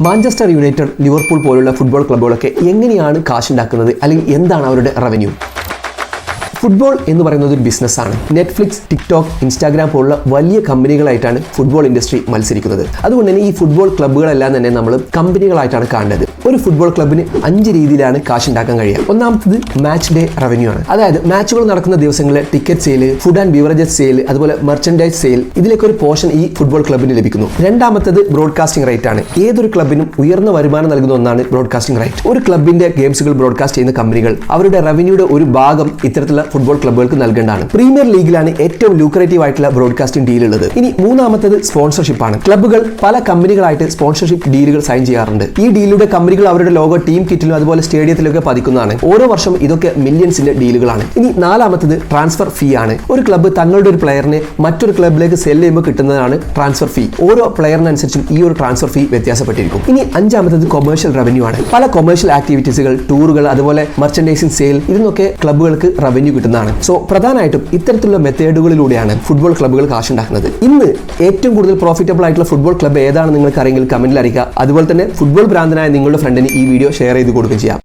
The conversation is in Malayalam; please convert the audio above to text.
മാഞ്ചസ്റ്റർ യുണൈറ്റഡ്, ലിവർപൂൾ പോലുള്ള ഫുട്ബോൾ ക്ലബ്ബുകളൊക്കെ എങ്ങനെയാണ് കാശുണ്ടാക്കുന്നത്, അല്ലെങ്കിൽ എന്താണ് അവരുടെ റവന്യൂ? ഫുട്ബോൾ എന്ന് പറയുന്നത് ഒരു ബിസിനസ്സാണ്. നെറ്റ്ഫ്ലിക്സ്, ടിക്ടോക്ക്, ഇൻസ്റ്റാഗ്രാം പോലുള്ള വലിയ കമ്പനികളായിട്ടാണ് ഫുട്ബോൾ ഇൻഡസ്ട്രി മത്സരിക്കുന്നത്. അതുകൊണ്ട് തന്നെ ഈ ഫുട്ബോൾ ക്ലബ്ബുകളെല്ലാം തന്നെ നമ്മൾ കമ്പനികളായിട്ടാണ് കാണേണ്ടത്. ഒരു ഫുട്ബോൾ ക്ലബ്ബിന് 5 രീതിയിലാണ് കാശുണ്ടാക്കാൻ കഴിയുക. ഒന്നാമത്തത് മാച്ച് ഡേ റവന്യൂ ആണ്. അതായത് മാച്ചുകൾ നടക്കുന്ന ദിവസങ്ങളിൽ ticket sale, food and beverages sale, അതുപോലെ മെർച്ചൻഡൈസ് സെയിൽ, ഇതിലേക്ക് ഒരു പോർഷൻ ഈ ഫുട്ബോൾ ക്ലബ്ബിന് ലഭിക്കുന്നു. രണ്ടാമത്തത് ബ്രോഡ്കാസ്റ്റിംഗ് റൈറ്റ് ആണ്. ഏതൊരു ക്ലബ്ബിനും ഉയർന്ന വരുമാനം നൽകുന്ന ഒന്നാണ് ബ്രോഡ്കാസ്റ്റിംഗ് റൈറ്റ്. ഒരു ക്ലബ്ബിന്റെ ഗെയിംസുകൾ ബ്രോഡ്കാസ്റ്റ് ചെയ്യുന്ന കമ്പനികൾ അവരുടെ റവന്യൂയുടെ ഒരു ഭാഗം ഇത്തരത്തിലുള്ള ഫുട്ബോൾ ക്ലബ്ബുകൾക്ക് നൽകേണ്ടതാണ്. പ്രീമിയർ ലീഗിലാണ് ഏറ്റവും ലൂക്രേറ്റീവ് ആയിട്ടുള്ള ബ്രോഡ്കാസ്റ്റിംഗ് ഡീൽ ഉള്ളത്. ഇനി മൂന്നാമത്തത് സ്പോൺസർഷിപ്പ് ആണ്. ക്ലബ്ബുകൾ പല കമ്പനികളായിട്ട് സ്പോൺസർഷിപ്പ് ഡീലുകൾ സൈൻ ചെയ്യാറുണ്ട്. ഈ ഡീലിലൂടെ കമ്പനികൾ അവരുടെ ലോഗോ ടീം കിറ്റിലും അതുപോലെ സ്റ്റേഡിയത്തിലൊക്കെ പതിക്കുന്നതാണ്. ഓരോ വർഷം ഇതൊക്കെ മില്യൺസിന്റെ ഡീലുകളാണ്. ഇനി നാലാമത്തത് ട്രാൻസ്ഫർ ഫീ ആണ്. ഒരു ക്ലബ്ബ് തങ്ങളുടെ ഒരു പ്ലെയറിനെ മറ്റൊരു ക്ലബ്ബിലേക്ക് സെൽ ചെയ്യുമ്പോൾ കിട്ടുന്നതാണ് ട്രാൻസ്ഫർ ഫീ. ഓരോ പ്ലെയറിനനുസരിച്ചും ഈ ഒരു ട്രാൻസ്ഫർ ഫീ വ്യത്യാസപ്പെട്ടിരിക്കും. ഇനി അഞ്ചാമത്തത് കൊമേഴ്ഷ്യൽ റവന്യൂ ആണ്. പല കൊമേഴ്ഷ്യൽ ആക്ടിവിറ്റീസുകൾ, ടൂറുകൾ, അതുപോലെ മെർച്ചൻഡൈസിംഗ് സെയിൽ, ഇതിനൊക്കെ ക്ലബ്ബുകൾക്ക് റവന്യൂ കിട്ടുന്നതാണ്. സോ പ്രധാനമായിട്ടും ഇത്തരത്തിലുള്ള മെത്തേഡുകളിലൂടെയാണ് ഫുട്ബോൾ ക്ലബ്ബുകൾ കാശുണ്ടാക്കുന്നത്. ഇന്ന് ഏറ്റവും കൂടുതൽ പ്രോഫിറ്റബിൾ ആയിട്ടുള്ള ഫുട്ബോൾ ക്ലബ്ബ് ഏതാണെന്ന് നിങ്ങൾക്ക് അറിയെങ്കിൽ കമന്റിൽ അറിയിക്കുക. അതുപോലെ തന്നെ ഫുട്ബോൾ ഭ്രാന്തനായ നിങ്ങളുടെ ഫ്രണ്ടിന് ഈ വീഡിയോ ഷെയർ ചെയ്ത് കൊടുക്കുകയും ചെയ്യാം.